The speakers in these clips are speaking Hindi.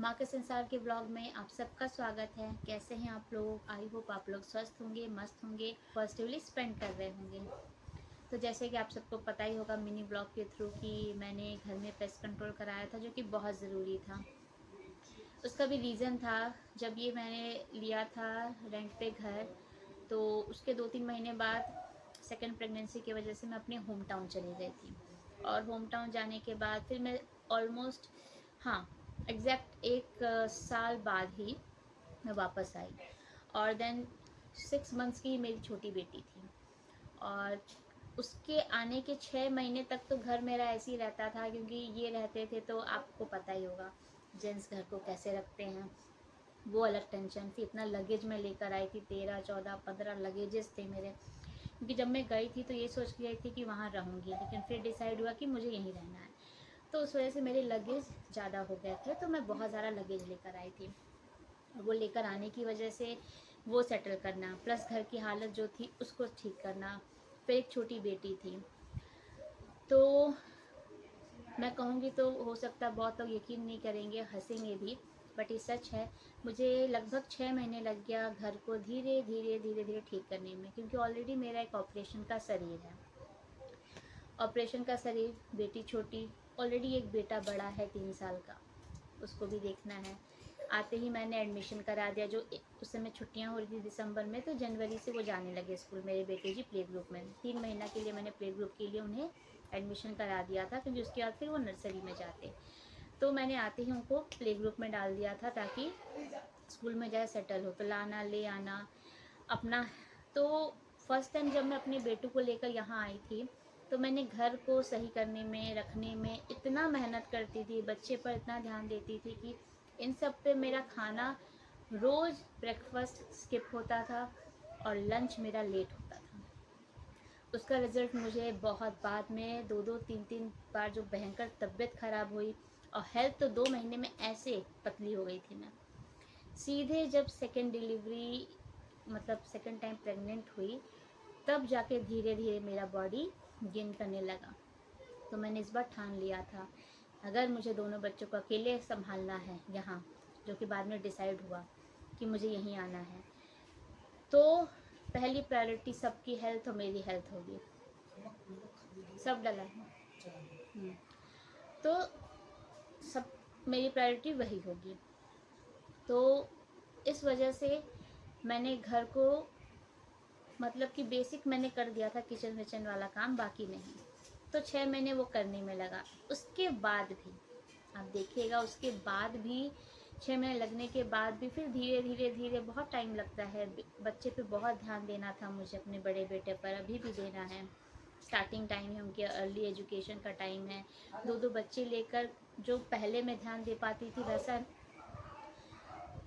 माँ के संसार के ब्लॉग में आप सबका स्वागत है। कैसे हैं आप लोग? आई होप आप लोग स्वस्थ होंगे, मस्त होंगे, पॉजिटिवली स्पेंड कर रहे होंगे। तो जैसे कि आप सबको पता ही होगा मिनी ब्लॉग के थ्रू कि मैंने घर में पेस्ट कंट्रोल कराया था, जो कि बहुत ज़रूरी था। उसका भी रीज़न था, जब ये मैंने लिया था रेंट पे घर, तो उसके 2-3 महीने बाद सेकेंड प्रेगनेंसी की वजह से मैं अपने होम टाउन चली गई थी। और होम टाउन जाने के बाद फिर मैं ऑलमोस्ट, हाँ, एग्जैक्ट 1 साल बाद ही मैं वापस आई। और देन 6 मंथ्स की मेरी छोटी बेटी थी। और उसके आने के 6 महीने तक तो घर मेरा ऐसे ही रहता था, क्योंकि ये रहते थे तो आपको पता ही होगा जेंट्स घर को कैसे रखते हैं। वो अलग टेंशन। फिर इतना लगेज मैं लेकर आई थी, 13, 14, 15 लगेजेस थे मेरे। क्योंकि जब मैं गई थी तो ये सोच के गई थी कि वहाँ रहूँगी, लेकिन फिर डिसाइड हुआ कि मुझे यहीं रहना है। तो उस वजह से मेरे लगेज ज़्यादा हो गए थे, तो मैं बहुत ज़्यादा लगेज लेकर आई थी। वो लेकर आने की वजह से वो सेटल करना, प्लस घर की हालत जो थी उसको ठीक करना, फिर एक छोटी बेटी थी। तो मैं कहूँगी तो हो सकता है बहुत लोग यकीन नहीं करेंगे, हंसेंगे भी, बट ये सच है। मुझे लगभग 6 महीने लग गया घर को धीरे धीरे धीरे धीरे ठीक करने में, क्योंकि ऑलरेडी मेरा एक ऑपरेशन का शरीर है। ऑपरेशन का शरीर, बेटी छोटी, ऑलरेडी एक बेटा बड़ा है 3 साल का, उसको भी देखना है। आते ही मैंने एडमिशन करा दिया, जो उस समय छुट्टियां हो रही थी दिसंबर में, तो जनवरी से वो जाने लगे स्कूल, मेरे बेटे जी प्ले ग्रुप में। 3 महीना के लिए मैंने प्ले ग्रुप के लिए उन्हें एडमिशन करा दिया था, क्योंकि उसके बाद फिर वो नर्सरी में जाते। तो मैंने आते ही उनको प्ले ग्रुप में डाल दिया था, ताकि स्कूल में जाए सेटल हो, तो लाना ले आना अपना। तो फर्स्ट टाइम जब मैं अपने बेटू को लेकर यहाँ आई थी, तो मैंने घर को सही करने में, रखने में इतना मेहनत करती थी, बच्चे पर इतना ध्यान देती थी कि इन सब पे मेरा खाना, रोज़ ब्रेकफास्ट स्किप होता था और लंच मेरा लेट होता था। उसका रिज़ल्ट मुझे बहुत बाद में 2-2, 3-3 बार जो भयंकर तबीयत ख़राब हुई, और हेल्थ तो 2 महीने में ऐसे पतली हो गई थी मैं। सीधे जब सेकेंड डिलीवरी, मतलब सेकेंड टाइम प्रेग्नेंट हुई, तब जाके धीरे धीरे मेरा बॉडी गेन करने लगा। तो मैंने इस बार ठान लिया था, अगर मुझे दोनों बच्चों को अकेले संभालना है यहाँ, जो कि बाद में डिसाइड हुआ कि मुझे यहीं आना है, तो पहली प्रायोरिटी सबकी हेल्थ और मेरी हेल्थ होगी। सब डला है। तो सब, मेरी प्रायोरिटी वही होगी। तो इस वजह से मैंने घर को, मतलब कि बेसिक मैंने कर दिया था, किचन विचन वाला काम बाकी नहीं। तो 6 महीने वो करने में लगा। उसके बाद भी आप देखिएगा, उसके बाद भी 6 महीने लगने के बाद भी फिर धीरे धीरे धीरे बहुत टाइम लगता है। बच्चे पे बहुत ध्यान देना था मुझे, अपने बड़े बेटे पर अभी भी देना है। स्टार्टिंग टाइम है, उनके अर्ली एजुकेशन का टाइम है। 2-2 बच्चे लेकर जो पहले मैं ध्यान दे पाती थी, वैसा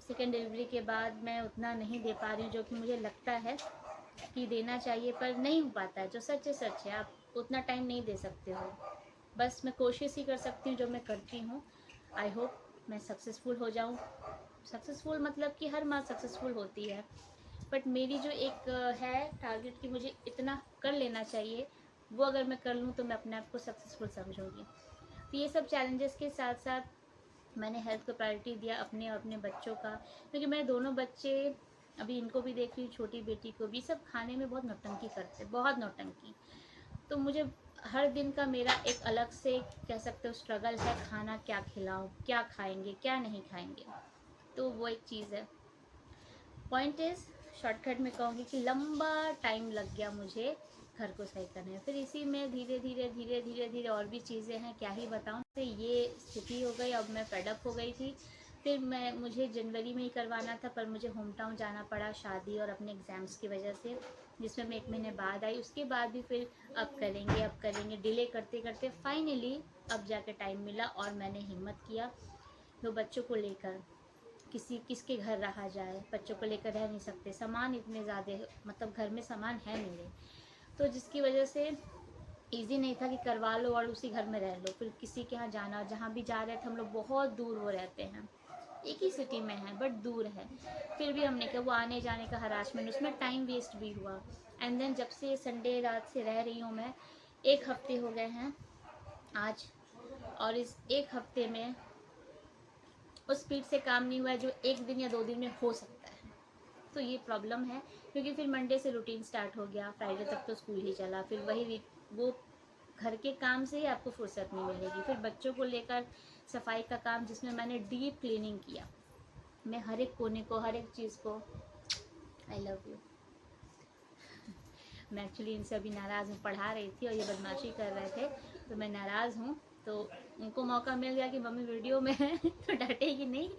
सेकेंड डिलीवरी के बाद मैं उतना नहीं दे पा रही हूँ, जो कि मुझे लगता है कि देना चाहिए, पर नहीं हो पाता है। जो सच है सच है, आप उतना टाइम नहीं दे सकते हो। बस मैं कोशिश ही कर सकती हूँ जो मैं करती हूँ। आई होप मैं सक्सेसफुल हो जाऊँ। सक्सेसफुल मतलब कि हर माँ सक्सेसफुल होती है, बट मेरी जो एक है टारगेट कि मुझे इतना कर लेना चाहिए, वो अगर मैं कर लूँ तो मैं अपने आप को सक्सेसफुल समझूँगी। तो ये सब चैलेंजेस के साथ साथ मैंने हेल्थ को प्रायोरिटी दिया, अपने और अपने बच्चों का, क्योंकि मेरे दोनों बच्चे, अभी इनको भी देख रही हूँ, छोटी बेटी को भी, सब खाने में बहुत नौटंकी करते, बहुत नौटंकी। तो मुझे हर दिन का मेरा एक अलग से, कह सकते हो, स्ट्रगल है, खाना क्या खिलाऊं, क्या खाएंगे क्या नहीं खाएंगे। तो वो एक चीज़ है। पॉइंट इज़, शॉर्टकट में कहूँगी कि लंबा टाइम लग गया मुझे घर को सही करने में। फिर इसी में धीरे धीरे धीरे धीरे धीरे और भी चीज़ें हैं, क्या ही बताऊँ। तो ये स्थिति हो गई, अब मैं फेडअप हो गई थी। फिर मुझे जनवरी में ही करवाना था, पर मुझे होम टाउन जाना पड़ा शादी और अपने एग्ज़ाम्स की वजह से, जिसमें मैं 1 महीने बाद आई। उसके बाद भी फिर अब करेंगे डिले करते करते फाइनली अब जाके टाइम मिला, और मैंने हिम्मत किया। तो बच्चों को लेकर किसके घर रहा जाए, बच्चों को लेकर रह नहीं सकते, सामान इतने ज़्यादा, मतलब घर में सामान है मेरे, तो जिसकी वजह से इजी नहीं था कि करवा लो और उसी घर में रह लो। फिर किसी के यहाँ जाना, जहाँ भी जा रहे थे हम लोग बहुत दूर वो रहते हैं, एक ही सिटी में है बट दूर है। फिर भी हमने कहा, वो आने जाने का हरासमेंट, उसमें टाइम वेस्ट भी हुआ। एंड देन जब से संडे रात से रह रही हूँ मैं, 1 हफ्ते हो गए हैं आज, और इस 1 हफ्ते में उस स्पीड से काम नहीं हुआ है जो 1 दिन या 2 दिन में हो सकता है। तो ये प्रॉब्लम है, क्योंकि फिर मंडे से रूटीन स्टार्ट हो गया, फ्राइडे तक तो स्कूल ही चला, फिर वही वो घर के काम से ही आपको फुर्सत नहीं मिलेगी। फिर बच्चों को लेकर सफाई का काम, जिसमें मैंने डीप क्लीनिंग किया, मैं हर एक कोने को, हर एक चीज़ को, आई लव यू। मैं एक्चुअली इनसे अभी नाराज़ हूँ, पढ़ा रही थी और ये बदमाशी कर रहे थे, तो मैं नाराज़ हूँ। तो उनको मौका मिल गया कि मम्मी वीडियो में है तो डांटेगी नहीं।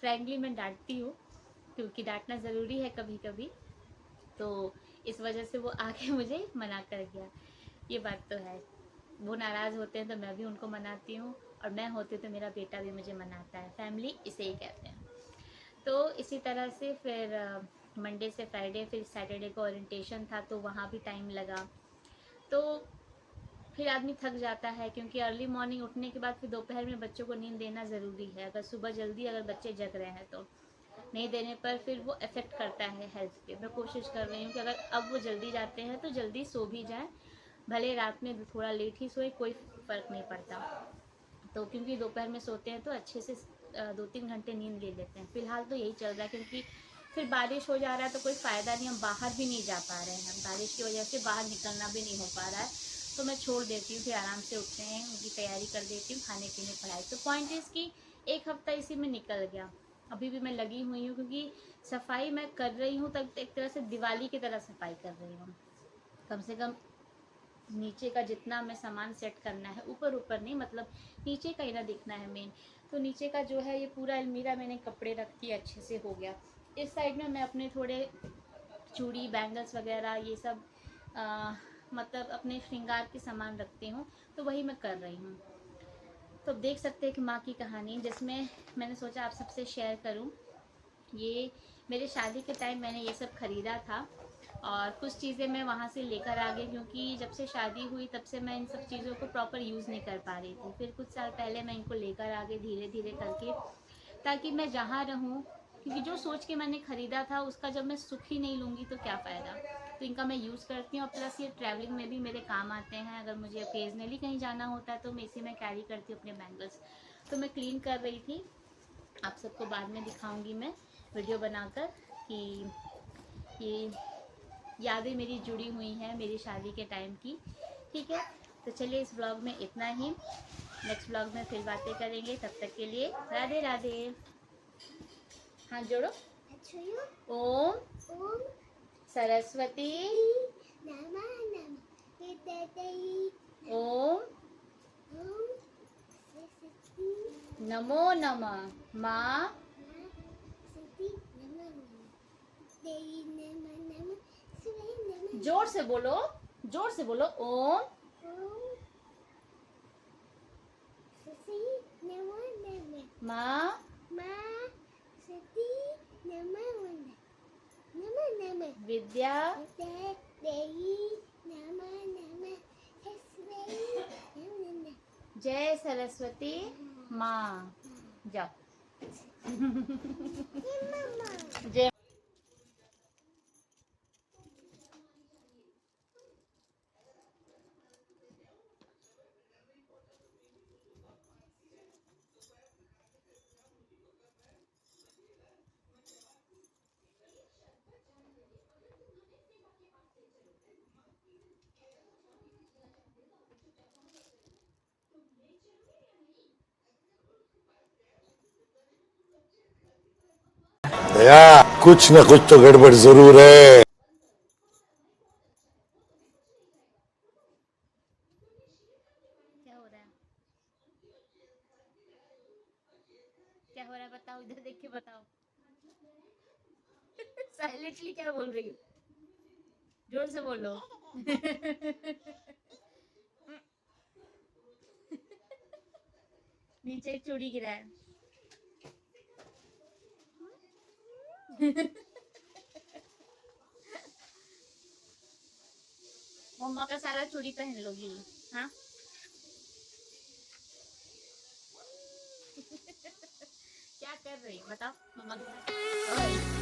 फ्रैंकली मैं डांटती हूँ, क्योंकि डांटना ज़रूरी है कभी कभी। तो इस वजह से वो आके मुझे मना कर गया, ये बात तो है। वो नाराज़ होते हैं तो मैं भी उनको मनाती हूँ, और मैं होती तो मेरा बेटा भी मुझे मनाता है। फैमिली इसे ही कहते हैं। तो इसी तरह से फिर मंडे से फ्राइडे, फिर सैटरडे को ओरिएंटेशन था, तो वहाँ भी टाइम लगा। तो फिर आदमी थक जाता है, क्योंकि अर्ली मॉर्निंग उठने के बाद फिर दोपहर में बच्चों को नींद देना ज़रूरी है। अगर सुबह जल्दी अगर बच्चे जग रहे हैं तो नहीं देने पर फिर वो इफ़ेक्ट करता है हेल्थ पे। मैं कोशिश कर रही हूँ कि अगर अब वो जल्दी जाते हैं तो जल्दी सो भी जाएं, भले रात में थोड़ा लेट ही सोए, कोई फ़र्क नहीं पड़ता। तो क्योंकि दोपहर में सोते हैं तो अच्छे से 2-3 घंटे नींद ले लेते हैं। फ़िलहाल तो यही चल रहा है, क्योंकि फिर बारिश हो जा रहा है तो कोई फ़ायदा नहीं, हम बाहर भी नहीं जा पा रहे हैं। बारिश की वजह से बाहर निकलना भी नहीं हो पा रहा है, तो मैं छोड़ देती हूँ। फिर आराम से उठते हैं, उनकी तैयारी कर देती हूँ, खाने पीने पढ़ाई। तो पॉइंट इज़ कि 1 हफ़्ता इसी में निकल गया। अभी भी मैं लगी हुई हूँ, क्योंकि सफाई मैं कर रही हूँ, तब एक तरह से दिवाली की तरह सफाई कर रही हूँ। कम से कम नीचे का जितना मैं सामान सेट करना है, ऊपर ऊपर नहीं, मतलब नीचे का ही ना दिखना है मेन। तो नीचे का जो है, ये पूरा अलमीरा मैंने कपड़े रख के अच्छे से हो गया। इस साइड में मैं अपने थोड़े चूड़ी, बैंगल्स वगैरह ये सब मतलब अपने श्रृंगार के सामान रखती हूँ, तो वही मैं कर रही हूँ। तो देख सकते हैं कि माँ की कहानी, जिसमें मैंने सोचा आप सबसे शेयर करूँ। ये मेरे शादी के टाइम मैंने ये सब ख़रीदा था, और कुछ चीज़ें मैं वहाँ से लेकर आ गई, क्योंकि जब से शादी हुई तब से मैं इन सब चीज़ों को प्रॉपर यूज़ नहीं कर पा रही थी। फिर कुछ साल पहले मैं इनको लेकर आ गई धीरे धीरे करके, ताकि मैं जहाँ रहूँ, क्योंकि जो सोच के मैंने ख़रीदा था उसका जब मैं सुख ही नहीं लूँगी तो क्या फ़ायदा। तो इनका मैं यूज़ करती हूँ, प्लस ये ट्रैवलिंग में भी मेरे काम आते हैं। अगर मुझे ओकेजनली कहीं जाना होता है तो मैं इसी में कैरी करती हूँ अपने बैंगल्स। तो मैं क्लीन कर रही थी, आप सबको बाद में दिखाऊंगी मैं वीडियो बनाकर, कि ये यादें मेरी जुड़ी हुई हैं मेरी शादी के टाइम की। ठीक है, तो चलिए इस ब्लॉग में इतना ही। नेक्स्ट ब्लॉग में फिर बातें करेंगे, तब तक के लिए राधे राधे। हाथ जोड़ो। ओम सरस्वती ओम नमो नमः। माँ जोर से बोलो, जोर से बोलो। ओम माँ विद्या जय सरस्वती माँ। जाओ। जय। भैया कुछ न कुछ तो गड़बड़ जरूर है। क्या हो रहा है, क्या हो रहा है बताओ, इधर देख के बताओ। साइलेंटली क्या बोल रही हो, जोर से बोलो। नीचे एक चूड़ी गिरा है। मम्मा का सारा चूड़ी पहन लोगी। हाँ। क्या कर रही बताओ मम्मा के साथ।